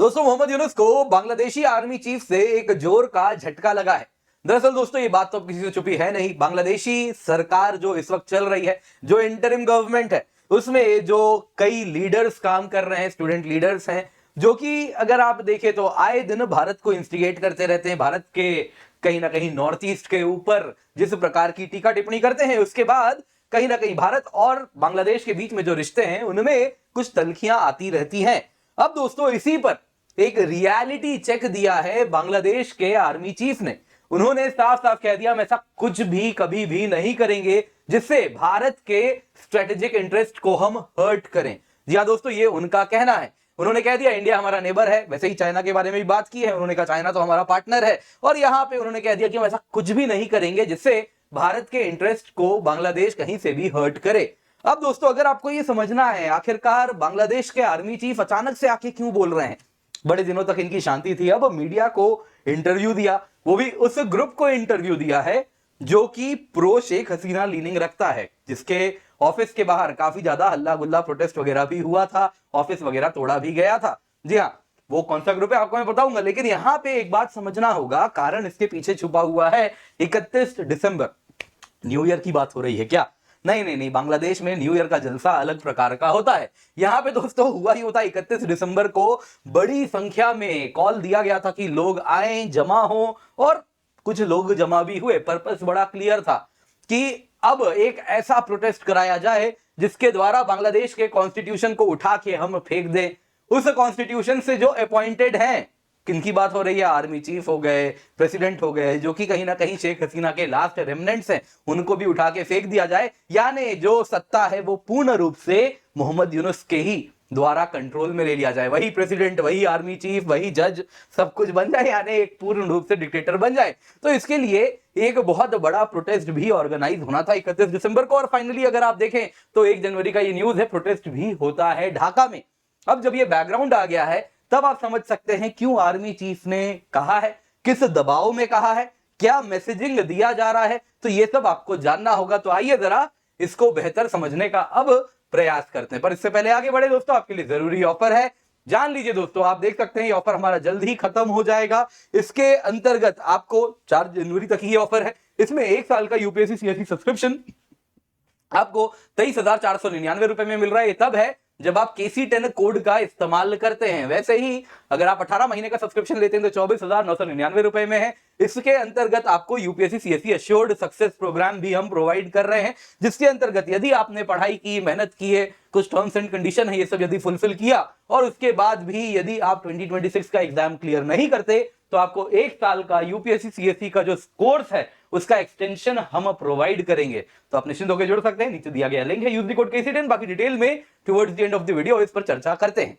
दोस्तों मोहम्मद यूनुस को Bangladeshi army chief से एक जोर का झटका लगा है। दरअसल दोस्तों ये बात तो किसी से छुपी है नहीं। बांग्लादेशी सरकार जो इस वक्त चल रही है, जो इंटरिम गवर्नमेंट है, उसमें जो कई लीडर्स काम कर रहे हैं, स्टूडेंट लीडर्स हैं, जो कि अगर आप देखें तो आए दिन भारत को इंस्टिगेट करते रहते हैं। भारत के कहीं ना कहीं नॉर्थ ईस्ट के ऊपर जिस प्रकार की टीका टिप्पणी करते हैं, उसके बाद कहीं ना कहीं भारत और बांग्लादेश के बीच में जो रिश्ते हैं उनमें कुछ तल्खियां आती रहती हैं। अब दोस्तों इसी पर एक रियलिटी चेक दिया है बांग्लादेश के आर्मी चीफ ने। उन्होंने साफ साफ कह दिया, हम ऐसा कुछ भी कभी भी नहीं करेंगे जिससे भारत के स्ट्रेटेजिक इंटरेस्ट को हम हर्ट करें। जी हाँ दोस्तों, ये उनका कहना है। उन्होंने कह दिया इंडिया हमारा नेबर है। वैसे ही चाइना के बारे में भी बात की है, उन्होंने कहा चाइना तो हमारा पार्टनर है। और यहां पे उन्होंने कह दिया कि हम ऐसा कुछ भी नहीं करेंगे जिससे भारत के इंटरेस्ट को बांग्लादेश कहीं से भी हर्ट करे। अब दोस्तों अगर आपको ये समझना है आखिरकार बांग्लादेश के आर्मी चीफ अचानक से आके क्यों बोल रहे हैं, बड़े दिनों तक इनकी शांति थी, अब मीडिया को इंटरव्यू दिया, वो भी उस ग्रुप को इंटरव्यू दिया है जो कि प्रो शेख हसीना लीनिंग रखता है, जिसके ऑफिस के बाहर काफी ज्यादा हल्ला गुल्ला प्रोटेस्ट वगैरह भी हुआ था, ऑफिस वगैरह तोड़ा भी गया था। जी हाँ, वो कौन सा ग्रुप है आपको मैं बताऊंगा, लेकिन यहां पे एक बात समझना होगा, कारण इसके पीछे छुपा हुआ है। 31 दिसंबर न्यू ईयर की बात हो रही है क्या? नहीं, बांग्लादेश में न्यू ईयर का जलसा अलग प्रकार का होता है। यहां पे दोस्तों हुआ ही होता है, 31 दिसंबर को बड़ी संख्या में कॉल दिया गया था कि लोग आए, जमा हो, और कुछ लोग जमा भी हुए। पर्पस बड़ा क्लियर था कि अब एक ऐसा प्रोटेस्ट कराया जाए जिसके द्वारा बांग्लादेश के कॉन्स्टिट्यूशन को उठा के हम फेंक दें। उस कॉन्स्टिट्यूशन से जो अपॉइंटेड हैं, किनकी बात हो रही है? आर्मी चीफ हो गए, प्रेसिडेंट हो गए, जो कि कहीं ना कहीं शेख हसीना के लास्ट रेमिनेंट्स हैं, उनको भी उठा के फेंक दिया जाए। यानी जो सत्ता है वो पूर्ण रूप से मोहम्मद यूनुस के ही द्वारा कंट्रोल में ले लिया जाए। वही प्रेसिडेंट, वही आर्मी चीफ, वही जज, सब कुछ बन जाए, यानी एक पूर्ण रूप से डिक्टेटर बन जाए। तो इसके लिए एक बहुत बड़ा प्रोटेस्ट भी ऑर्गेनाइज होना था 31 दिसंबर को, और फाइनली अगर आप देखें तो 1 जनवरी का ये न्यूज है, प्रोटेस्ट भी होता है ढाका में। अब जब ये बैकग्राउंड आ गया है तब आप समझ सकते हैं क्यों आर्मी चीफ ने कहा है, किस दबाव में कहा है, क्या मैसेजिंग दिया जा रहा है, तो ये सब आपको जानना होगा। तो आइए जरा इसको बेहतर समझने का अब प्रयास करते हैं। पर इससे पहले आगे बढ़े दोस्तों, आपके लिए जरूरी ऑफर है, जान लीजिए दोस्तों। आप देख सकते हैं ये ऑफर हमारा जल्द ही खत्म हो जाएगा। इसके अंतर्गत आपको 4 जनवरी तक ये ऑफर है। इसमें 1 साल का यूपीएससी सीएससी सब्सक्रिप्शन आपको 23,499 रुपए में मिल रहा है। ये तब है जब आप KC10 कोड का इस्तेमाल करते हैं। वैसे ही अगर आप 18 महीने का सब्सक्रिप्शन लेते हैं तो 24,999 रुपए में है। इसके अंतर्गत आपको UPSC CSC assured success program भी हम प्रोवाइड कर रहे हैं, जिसके अंतर्गत यदि आपने पढ़ाई की, मेहनत की है, कुछ टर्म्स एंड कंडीशन है, ये सब यदि फुलफिल किया और उसके बाद भी यदि आप 2026 का एग्जाम क्लियर नहीं करते तो आपको 1 साल का यूपीएससी सीएससी का जो कोर्स है उसका एक्सटेंशन हम प्रोवाइड करेंगे। तो आप निश्चिंत होकर जुड़ सकते हैं, नीचे दिया गया लिंक है, यूज द कोड KC10। बाकी डिटेल में towards the end of the video इस पर चर्चा करते हैं।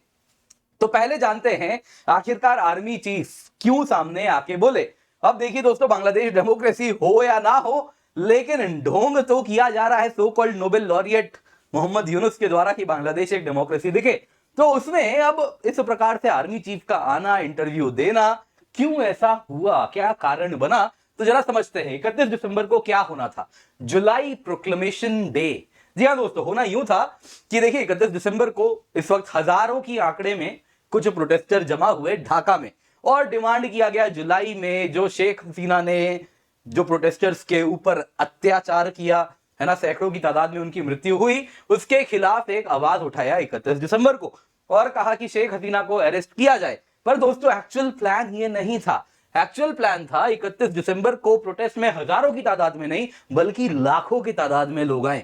तो पहले जानते हैं आखिरकार आर्मी चीफ क्यों सामने आके बोले। अब देखिए दोस्तों, बांग्लादेश डेमोक्रेसी हो या ना हो, लेकिन ढोंग तो किया जा रहा है so called Nobel laureate Mohammad Yunus के द्वारा कि बांग्लादेश एक डेमोक्रेसी दिखे। तो उसमें अब इस प्रकार से आर्मी चीफ का आना, इंटरव्यू देना, क्यों ऐसा हुआ, क्या कारण बना, तो जरा समझते हैं। 31 दिसंबर को क्या होना था? जुलाई प्रोक्लेमेशन डे। जी हाँ दोस्तों, होना यूं था कि देखिए 31 दिसंबर को इस वक्त हजारों की आंकड़े में कुछ प्रोटेस्टर जमा हुए ढाका में, और डिमांड किया गया जुलाई में जो शेख हसीना ने जो प्रोटेस्टर्स के ऊपर अत्याचार किया है ना, सैकड़ों की तादाद में उनकी मृत्यु हुई, उसके खिलाफ एक आवाज उठाया 31 दिसंबर को और कहा कि शेख हसीना को अरेस्ट किया जाए। पर दोस्तों एक्चुअल प्लान ये नहीं था। एक्चुअल प्लान था 31 दिसंबर को प्रोटेस्ट में हजारों की तादाद में नहीं बल्कि लाखों की तादाद में लोग आए,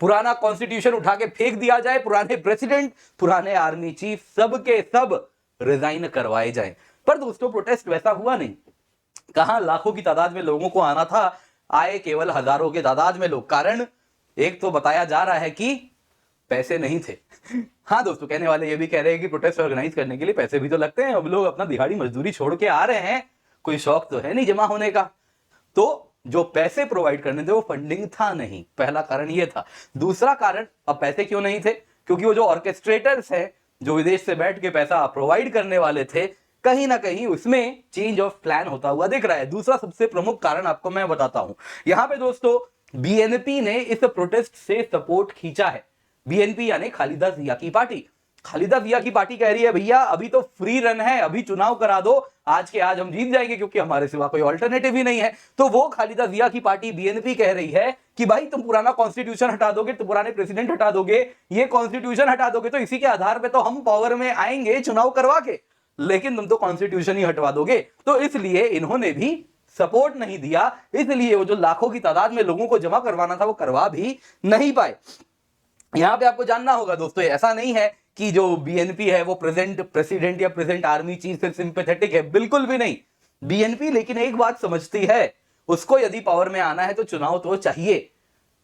पुराना कॉन्स्टिट्यूशन उठा के फेंक दिया जाए, पुराने प्रेसिडेंट, पुराने आर्मी चीफ, सब के सब रिजाइन करवाए जाए। पर दोस्तों प्रोटेस्ट वैसा हुआ नहीं। कहां लाखों की तादाद में लोगों को आना था, आए केवल हजारों की तादाद में लोग। कारण एक तो बताया जा रहा है कि पैसे नहीं थे। हाँ दोस्तों, कहने वाले ये भी कह रहे हैं कि प्रोटेस्ट ऑर्गेनाइज करने के लिए पैसे भी तो लगते हैं। अब लोग अपना दिहाड़ी मजदूरी छोड़ के आ रहे हैं, कोई शौक तो है नहीं जमा होने का, तो जो पैसे प्रोवाइड करने थे वो फंडिंग था नहीं। पहला कारण ये था। दूसरा कारण, अब पैसे क्यों नहीं थे? क्योंकि वो जो ऑर्केस्ट्रेटर्स हैं, जो विदेश से बैठ के पैसा प्रोवाइड करने वाले थे, कहीं ना कहीं उसमें चेंज ऑफ प्लान होता हुआ दिख रहा है। दूसरा सबसे प्रमुख कारण आपको मैं बताता हूं। यहां पे दोस्तों बीएनपी ने इस प्रोटेस्ट से सपोर्ट खींचा है। बीएनपी यानी खालिदा जिया की पार्टी। खालिदा जिया की पार्टी कह रही है भैया अभी तो फ्री रन है, अभी चुनाव करा दो, आज के आज हम जीत जाएंगे क्योंकि हमारे सिवा कोई ऑल्टरनेटिव ही नहीं है। तो वो खालिदा जिया की पार्टी बीएनपी कह रही है कि भाई तुम पुराना कॉन्स्टिट्यूशन हटा दोगे, तुम पुराने प्रेसिडेंट हटा दोगे, ये कॉन्स्टिट्यूशन हटा दोगे तो इसी के आधार पर तो हम पावर में आएंगे चुनाव करवा के, लेकिन तुम तो कॉन्स्टिट्यूशन ही हटवा दोगे। तो इसलिए इन्होंने भी सपोर्ट नहीं दिया, इसलिए वो जो लाखों की तादाद में लोगों को जमा करवाना था वो करवा भी नहीं पाए। यहां पे आपको जानना होगा दोस्तों, ऐसा नहीं है कि जो बीएनपी है वो प्रेजेंट प्रेसिडेंट या प्रेजेंट आर्मी चीफ से सिंपैथेटिक है, बिल्कुल भी नहीं। बीएनपी लेकिन एक बात समझती है, उसको यदि पावर में आना है तो चुनाव तो चाहिए,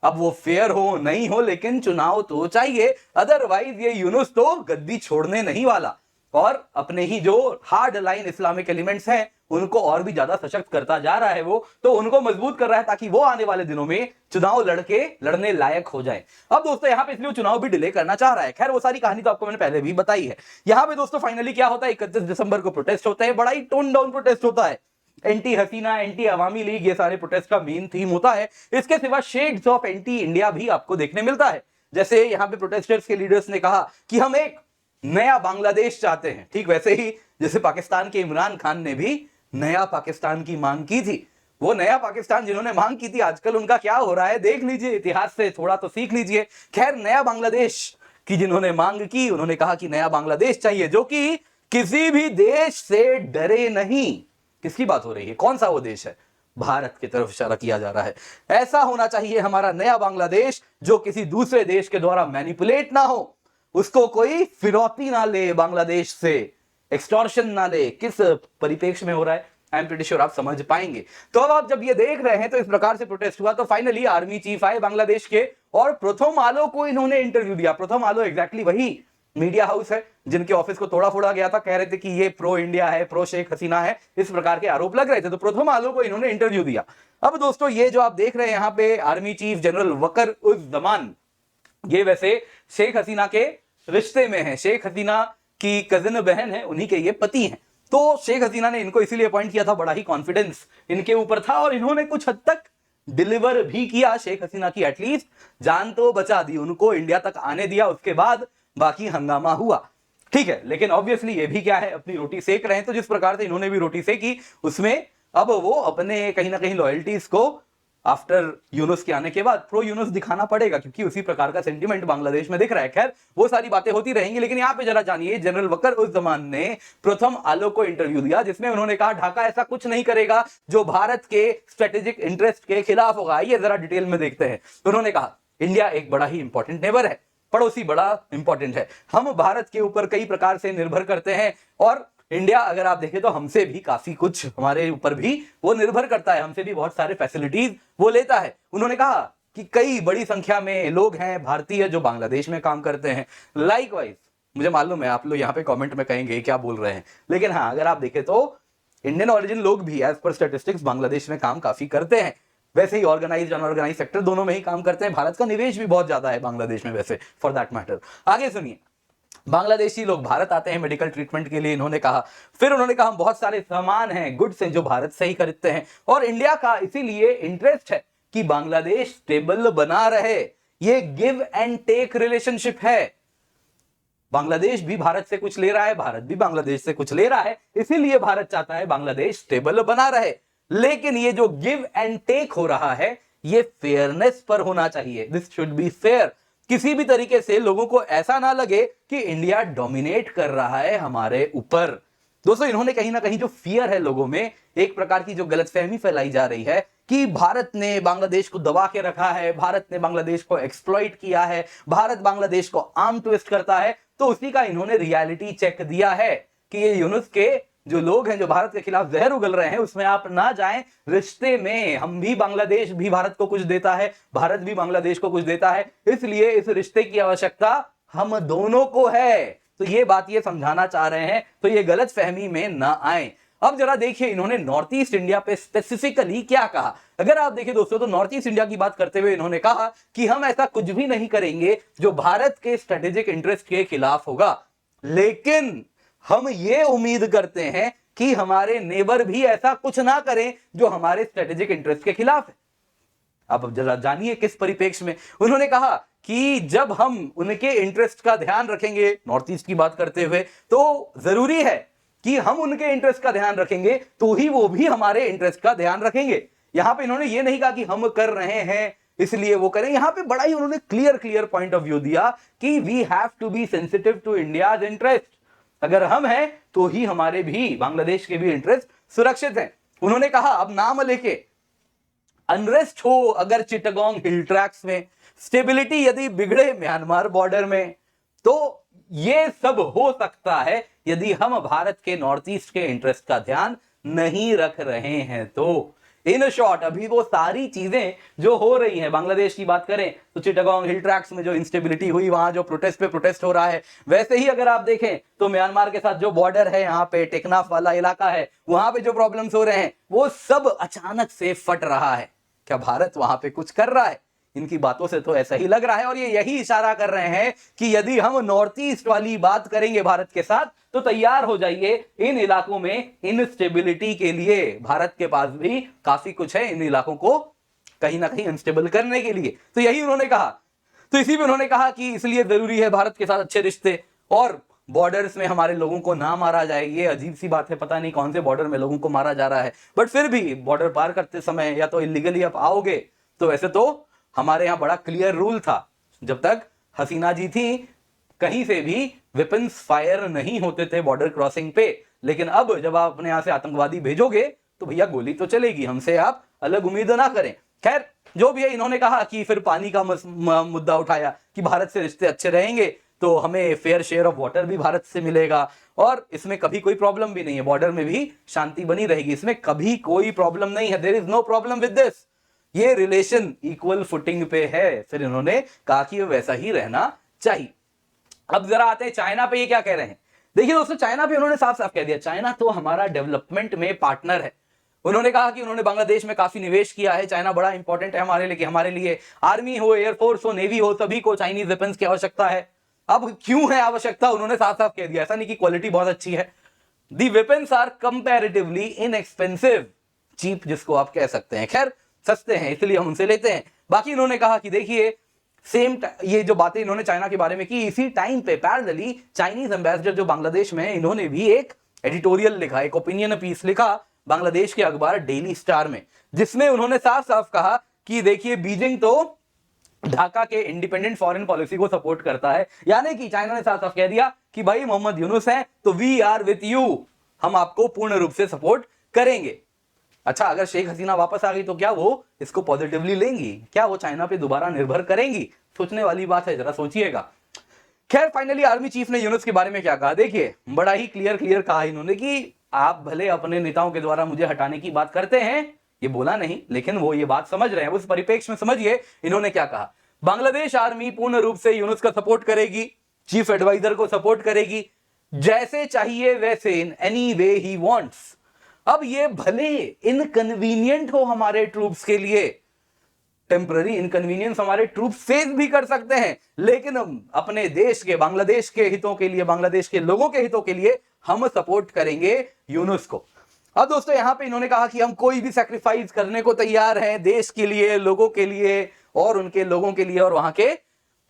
अब वो फेयर हो नहीं हो लेकिन चुनाव तो चाहिए, अदरवाइज ये यूनुस तो गद्दी छोड़ने नहीं वाला और अपने ही जो हार्ड लाइन इस्लामिक एलिमेंट्स हैं उनको और भी ज्यादा सशक्त करता जा रहा है, वो तो उनको मजबूत कर रहा है ताकि वो आने वाले दिनों में चुनाव लड़ने लायक हो जाए। अब दोस्तों यहां पे इसलिए चुनाव भी डिले करना चाह रहा है, खैर वो सारी कहानी तो आपको मैंने पहले भी बताई है। यहां पे दोस्तों फाइनली क्या होता है, 31 दिसंबर को प्रोटेस्ट होता है, बड़ा ही टोन डाउन प्रोटेस्ट होता है, एंटी हसीना, एंटी अवामी लीग, ये सारे प्रोटेस्ट का मेन थीम होता है। इसके सिवा शेड्स ऑफ एंटी इंडिया भी आपको देखने मिलता है। जैसे यहां पे प्रोटेस्टर्स के लीडर्स ने कहा कि हम एक नया बांग्लादेश चाहते हैं, ठीक वैसे ही जैसे पाकिस्तान के इमरान खान ने भी नया पाकिस्तान की मांग की थी। वो नया पाकिस्तान जिन्होंने मांग की थी आजकल उनका क्या हो रहा है देख लीजिए, इतिहास से थोड़ा तो सीख लीजिए। खैर नया बांग्लादेश की जिन्होंने मांग की, उन्होंने कहा कि नया बांग्लादेश चाहिए जो कि किसी भी देश से डरे नहीं। किसकी बात हो रही है, कौन सा वो देश है, भारत की तरफ इशारा किया जा रहा है। ऐसा होना चाहिए हमारा नया बांग्लादेश जो किसी दूसरे देश के द्वारा मैनिपुलेट ना हो, उसको कोई फिरौती ना ले, बांग्लादेश से एक्सटॉर्शन ना ले। किस परिप्रेक्ष्य में हो रहा है आई एम प्रीटी श्योर आप समझ पाएंगे। तो अब आप जब ये देख रहे हैं तो इस प्रकार से प्रोटेस्ट हुआ, तो फाइनली आर्मी चीफ आए बांग्लादेश के और प्रथम आलो को इन्होंने इंटरव्यू दिया। प्रथम आलो एग्जैक्टली वही मीडिया हाउस है जिनके ऑफिस को तोड़ा फोड़ा गया था, कह रहे थे कि ये प्रो इंडिया है, प्रो शेख हसीना है, इस प्रकार के आरोप लग रहे थे। तो प्रथम आलो को इन्होंने इंटरव्यू दिया। अब दोस्तों ये जो आप देख रहे हैं यहाँ पे आर्मी चीफ जनरल वकर उज जमान, ये वैसे शेख हसीना के रिश्ते में है, शेख हसीना की कजिन बहन है, उन्हीं के ये पति हैं। तो शेख हसीना ने इनको इसीलिए अपॉइंट किया था, बड़ा ही कॉन्फिडेंस इनके ऊपर था और इन्होंने कुछ हद तक डिलीवर भी किया। शेख हसीना की एटलीस्ट जान तो बचा दी, उनको इंडिया तक आने दिया, उसके बाद बाकी हंगामा हुआ, ठीक है। लेकिन ऑब्वियसली ये भी क्या है, अपनी रोटी सेक रहे हैं, तो जिस प्रकार से इन्होंने भी रोटी सेकी उसमें अब वो अपने कहीं ना कहीं लॉयल्टीज को आफ्टर यूनुस के आने के बाद प्रो यूनुस दिखाना पड़ेगा, क्योंकि उसी प्रकार का सेंटीमेंट बांग्लादेश में दिख रहा है। खैर वो सारी बातें होती रहेंगी, लेकिन यहां पे जरा जानिए जनरल वकर उस जमान ने प्रथम आलो को इंटरव्यू दिया जिसमें उन्होंने कहा ढाका ऐसा कुछ नहीं करेगा जो भारत के स्ट्रेटेजिक इंटरेस्ट के खिलाफ होगा। ये जरा डिटेल में देखते हैं। उन्होंने कहा इंडिया एक बड़ा ही इंपॉर्टेंट नेबर है, पड़ोसी बड़ा इंपॉर्टेंट है, हम भारत के ऊपर कई प्रकार से निर्भर करते हैं और इंडिया अगर आप देखें तो हमसे भी काफी कुछ हमारे ऊपर भी वो निर्भर करता है, हमसे भी बहुत सारे फैसिलिटीज वो लेता है। उन्होंने कहा कि कई बड़ी संख्या में लोग हैं भारतीय जो बांग्लादेश में काम करते हैं। लाइकवाइज मुझे मालूम है आप लोग यहाँ पे कमेंट में कहेंगे क्या बोल रहे हैं, लेकिन हाँ अगर आप देखें तो इंडियन ओरिजिन लोग भी एज पर स्टैटिस्टिक्स बांग्लादेश में काम काफी करते हैं। वैसे ही ऑर्गेनाइज्ड अनऑर्गेनाइज्ड सेक्टर दोनों में ही काम करते हैं। भारत का निवेश भी बहुत ज्यादा है बांग्लादेश में वैसे, फॉर दैट मैटर। आगे सुनिए, बांग्लादेशी लोग भारत आते हैं मेडिकल ट्रीटमेंट के लिए, इन्होंने कहा। फिर उन्होंने कहा बहुत सारे सामान हैं, गुड्स हैं जो भारत से ही खरीदते हैं और इंडिया का इसीलिए इंटरेस्ट है कि बांग्लादेश स्टेबल बना रहे। ये गिव एंड टेक रिलेशनशिप है, बांग्लादेश भी भारत से कुछ ले रहा है, भारत भी बांग्लादेश से कुछ ले रहा है, इसीलिए भारत चाहता है बांग्लादेश स्टेबल बना रहे। लेकिन ये जो गिव एंड टेक हो रहा है ये फेयरनेस पर होना चाहिए, दिस शुड बी फेयर। किसी भी तरीके से लोगों को ऐसा ना लगे कि इंडिया डोमिनेट कर रहा है हमारे ऊपर। दोस्तों इन्होंने कहीं ना कहीं जो फियर है लोगों में, एक प्रकार की जो गलतफहमी फैलाई जा रही है कि भारत ने बांग्लादेश को दबा के रखा है, भारत ने बांग्लादेश को एक्सप्लॉइट किया है, भारत बांग्लादेश को आर्म ट्विस्ट करता है, तो उसी का इन्होंने रियलिटी चेक दिया है कि ये यूनुस के जो लोग हैं जो भारत के खिलाफ जहर उगल रहे हैं उसमें आप ना जाएं। रिश्ते में हम भी, बांग्लादेश भी भारत को कुछ देता है, भारत भी बांग्लादेश को कुछ देता है, इसलिए इस रिश्ते की आवश्यकता हम दोनों को है। तो ये बात ये समझाना चाह रहे हैं, तो ये गलत फहमी में ना आए। अब जरा देखिए इन्होंने नॉर्थ ईस्ट इंडिया पे स्पेसिफिकली क्या कहा। अगर आप देखिए दोस्तों तो नॉर्थ ईस्ट इंडिया की बात करते हुए इन्होंने कहा कि हम ऐसा कुछ भी नहीं करेंगे जो भारत के स्ट्रेटेजिक इंटरेस्ट के खिलाफ होगा, लेकिन हम ये उम्मीद करते हैं कि हमारे नेबर भी ऐसा कुछ ना करें जो हमारे स्ट्रेटेजिक इंटरेस्ट के खिलाफ है। अब जरा जानिए किस परिप्रेक्ष्य में। उन्होंने कहा कि जब हम उनके इंटरेस्ट का ध्यान रखेंगे, नॉर्थ ईस्ट की बात करते हुए, तो जरूरी है कि हम उनके इंटरेस्ट का ध्यान रखेंगे तो ही वो भी हमारे इंटरेस्ट का ध्यान रखेंगे। यहां पे इन्होंने ये नहीं कहा कि हम कर रहे हैं इसलिए वो करें, यहां पे बड़ा ही उन्होंने क्लियर पॉइंट ऑफ व्यू दिया कि we have to be sensitive to India's interest. अगर हम हैं तो ही हमारे भी, बांग्लादेश के भी इंटरेस्ट सुरक्षित हैं। उन्होंने कहा अब नाम लेके अनरेस्ट हो अगर चिटगांग हिल ट्रैक्स में, स्टेबिलिटी यदि बिगड़े म्यांमार बॉर्डर में, तो ये सब हो सकता है यदि हम भारत के नॉर्थ ईस्ट के इंटरेस्ट का ध्यान नहीं रख रहे हैं। तो इन शॉर्ट अभी वो सारी चीजें जो हो रही हैं, बांग्लादेश की बात करें तो चिटगांग हिल ट्रैक्स में जो इंस्टेबिलिटी हुई, वहां जो प्रोटेस्ट पे प्रोटेस्ट हो रहा है, वैसे ही अगर आप देखें तो म्यांमार के साथ जो बॉर्डर है, यहाँ पे टेकनाफ वाला इलाका है, वहां पे जो प्रॉब्लम्स हो रहे हैं वो सब अचानक से फट रहा है। क्या भारत वहां पे कुछ कर रहा है? इनकी बातों से तो ऐसा ही लग रहा है, और ये यही इशारा कर रहे हैं कि यदि हम नॉर्थ ईस्ट वाली बात करेंगे भारत के साथ तो तैयार हो जाइए, इन इलाकों में इनस्टेबिलिटी के लिए भारत के पास भी काफी कुछ है, इन इलाकों को कहीं ना कहीं अनस्टेबल करने के लिए। तो यही उन्होंने कहा। तो इसी में उन्होंने कहा कि इसलिए जरूरी है भारत के साथ अच्छे रिश्ते, और बॉर्डर्स में हमारे लोगों को ना मारा जाए। ये अजीब सी बात है, पता नहीं कौन से बॉर्डर में लोगों को मारा जा रहा है, बट फिर भी बॉर्डर पार करते समय या तो इलीगली आप आओगे, तो वैसे तो हमारे यहां बड़ा क्लियर रूल था, जब तक हसीना जी थी कहीं से भी वेपन्स फायर नहीं होते थे बॉर्डर क्रॉसिंग पे। लेकिन अब जब आप अपने यहां से आतंकवादी भेजोगे तो भैया गोली तो चलेगी, हमसे आप अलग उम्मीद ना करें। खैर जो भी है, इन्होंने कहा कि फिर पानी का मुद्दा उठाया कि भारत से रिश्ते अच्छे रहेंगे तो हमें फेयर शेयर ऑफ वाटर भी भारत से मिलेगा, और इसमें कभी कोई प्रॉब्लम भी नहीं है, बॉर्डर में भी शांति बनी रहेगी, इसमें कभी कोई प्रॉब्लम नहीं है, there is no problem with this, ये रिलेशन इक्वल फुटिंग पे है। फिर इन्होंने कहा कि वैसा ही रहना चाहिए। अब जरा आते हैं चाइना पे, ये क्या कह रहे हैं। देखिए दोस्तों, चाइना पे उन्होंने साफ साफ कह दिया, चाइना तो हमारा डेवलपमेंट में पार्टनर है। उन्होंने कहा कि उन्होंने बांग्लादेश में काफी निवेश किया है, चाइना बड़ा इंपॉर्टेंट है हमारे लिए आर्मी हो, एयरफोर्स हो, नेवी हो, सभी को चाइनीज वेपन्स की आवश्यकता है। अब क्यों है आवश्यकता, उन्होंने साफ साफ कह दिया, ऐसा नहीं कि क्वालिटी बहुत अच्छी है, the weapons are comparatively inexpensive, cheap जिसको आप कह सकते हैं, खैर सस्ते हैं इसलिए हम उनसे लेते हैं। बाकी इन्होंने कहा कि देखिए ये जो बातें इन्होंने चाइना के बारे में की, इसी टाइम पे पैरेलली चाइनीज एम्बेसडर जो बांग्लादेश में है, इन्होंने भी एक एडिटोरियल लिखा, एक ओपिनियन पीस लिखा बांग्लादेश के अखबार डेली स्टार में, जिसमें उन्होंने साफ साफ कहा कि देखिए बीजिंग तो ढाका के इंडिपेंडेंट फॉरेन पॉलिसी को सपोर्ट करता है। यानी कि चाइना ने साफ साफ कह दिया कि भाई मोहम्मद यूनुस है तो वी आर विथ यू, हम आपको पूर्ण रूप से सपोर्ट करेंगे। अच्छा, अगर शेख हसीना वापस आ गई तो क्या वो इसको पॉजिटिवली लेंगी? क्या वो चाइना पे दोबारा निर्भर करेंगी? सोचने वाली बात है, जरा सोचिएगा। खैर फाइनली आर्मी चीफ ने यूनुस के बारे में क्या कहा, देखिए बड़ा ही क्लियर कहा इन्होंने कि आप भले अपने नेताओं के द्वारा मुझे हटाने की बात करते हैं, ये बोला नहीं, लेकिन वो ये बात समझ रहे हैं, उस परिप्रेक्ष्य में समझिए इन्होंने क्या कहा। बांग्लादेश आर्मी पूर्ण रूप से यूनुस का सपोर्ट करेगी, चीफ एडवाइजर को सपोर्ट करेगी, जैसे चाहिए वैसे, in any way he wants. अब ये भले इनकन्वीनियंट हो हमारे ट्रूप्स के लिए, टेम्पररी इनकन्वीनियंस हमारे ट्रूप्स फेस भी कर सकते हैं, लेकिन हम अपने देश के, बांग्लादेश के हितों के लिए, बांग्लादेश के लोगों के हितों के लिए हम सपोर्ट करेंगे यूनुस को। अब दोस्तों यहां पे इन्होंने कहा कि हम कोई भी सैक्रिफाइस करने को तैयार हैं, देश के लिए, लोगों के लिए, और उनके लोगों के लिए, और वहां के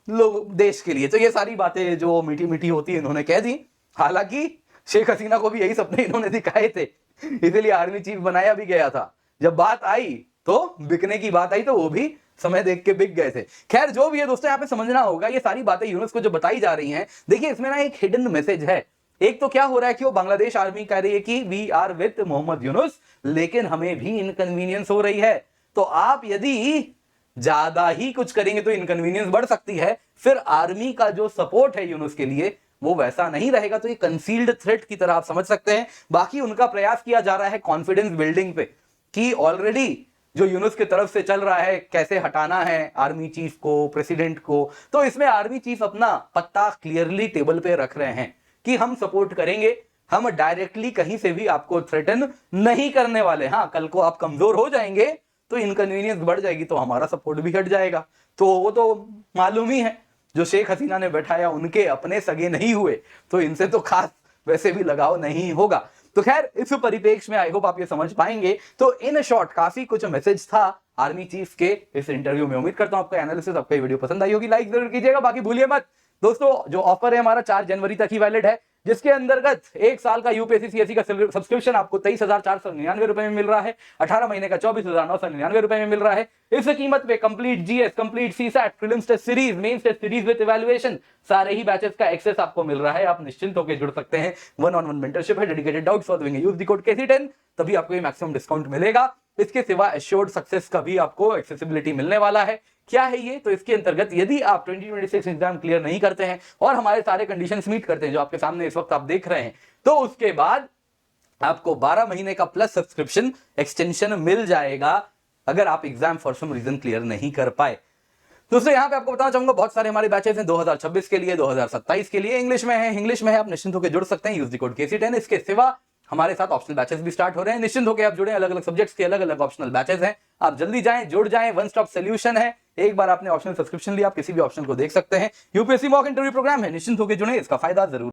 लोग देश के लिए। तो ये सारी बातें जो मीठी मीठी होती है इन्होंने कह दी। हालांकि शेख हसीना को भी यही सपने इन्होंने दिखाए थे, इसीलिए आर्मी चीफ बनाया भी गया था। जब बात आई तो बिकने की बात आई तो वो भी समय देख के बिक गए थे। खैर जो भी है दोस्तों, यहाँ पे समझना होगा ये सारी बातें यूनुस को जो बताई जा रही हैं, देखिए इसमें ना एक हिडन मैसेज है। एक तो क्या हो रहा है कि वो बांग्लादेश आर्मी कह रही है कि we are with Mohammad Yunus, लेकिन हमें भी इनकन्वीनियंस हो रही है। तो आप यदि ज्यादा ही कुछ करेंगे तो इनकन्वीनियंस बढ़ सकती है, फिर आर्मी का जो सपोर्ट है यूनुस के लिए वो वैसा नहीं रहेगा। तो ये कंसील्ड थ्रेट की तरह आप समझ सकते हैं। बाकी उनका प्रयास किया जा रहा है कॉन्फिडेंस बिल्डिंग पे, कि ऑलरेडी जो यूनुस की तरफ से चल रहा है कैसे हटाना है आर्मी चीफ को, प्रेसिडेंट को, तो इसमें आर्मी चीफ अपना पत्ता क्लियरली टेबल पे रख रहे हैं कि हम सपोर्ट करेंगे, हम डायरेक्टली कहीं से भी आपको थ्रेटन नहीं करने वाले। हाँ, कल को आप कमजोर हो जाएंगे तो इनकन्वीनियंस बढ़ जाएगी तो हमारा सपोर्ट भी हट जाएगा। तो वो तो मालूम ही है, जो शेख हसीना ने बैठाया उनके अपने सगे नहीं हुए, तो इनसे तो खास वैसे भी लगाव नहीं होगा। तो खैर इस परिपेक्ष में आई होप आप ये समझ पाएंगे। तो इन शॉर्ट काफी कुछ मैसेज था आर्मी चीफ के इस इंटरव्यू में। उम्मीद करता हूं आपका एनालिसिस, आपको ये वीडियो पसंद आई होगी। लाइक जरूर कीजिएगा। बाकी भूलिए मत दोस्तों, जो ऑफर है हमारा 4 जनवरी तक ही वैलिड है, जिसके अंतर्गत 1 साल का यूपीएससी सीएससी का सब्सक्रिप्शन आपको 23,499 रुपए में मिल रहा है, 18 महीने का 24,999 रुपए में मिल रहा है। इस कीमत पे complete GS, complete CSAT, prelims test series, mains test series with evaluation, सारे ही बैचेस का एक्सेस आपको मिल रहा है। आप निश्चिंत होकर जुड़ सकते हैं। 1-on-1 मेंटरशिप है, डेडिकेटेड डाउट सॉल्विंग है। यूज द कोड KC10, तभी आपको ये मैक्सिमम डिस्काउंट मिलेगा। इसके सिवा एश्योर्ड सक्सेस का भी आपको एक्सेसिबिलिटी मिलने वाला है। क्या है ये? तो इसके अंतर्गत यदि आप 2026 एग्जाम क्लियर नहीं करते हैं और हमारे सारे कंडीशंस मीट करते हैं जो आपके सामने इस वक्त आप देख रहे हैं, तो उसके बाद आपको 12 महीने का प्लस सब्सक्रिप्शन एक्सटेंशन मिल जाएगा अगर आप exam for some reason clear नहीं कर पाए। दोस्तों यहां पे आपको बताना चाहूंगा बहुत सारे हमारे बैचेस हैं 2026 के लिए, 2027 के लिए। इंग्लिश में है, आप निश्चिंत होकर जुड़ सकते हैं। Use the code KC10। इसके सिवा हमारे साथ ऑप्शनल बैचेस भी स्टार्ट हो रहे हैं। निश्चिंत होकर आप जुड़े, अलग अलग सब्जेक्ट्स के अलग अलग ऑप्शनल बैचेस हैं। आप जल्दी जाएं, जुड़ जाएं। वन स्टॉप सोल्यूशन है। एक बार आपने ऑप्शनल सब्सक्रिप्शन लिया, आप किसी भी ऑप्शन को देख सकते हैं। यूपीएससी मॉक इंटरव्यू प्रोग्राम है, निश्चिंत होकर जुड़े, इसका फायदा जरूर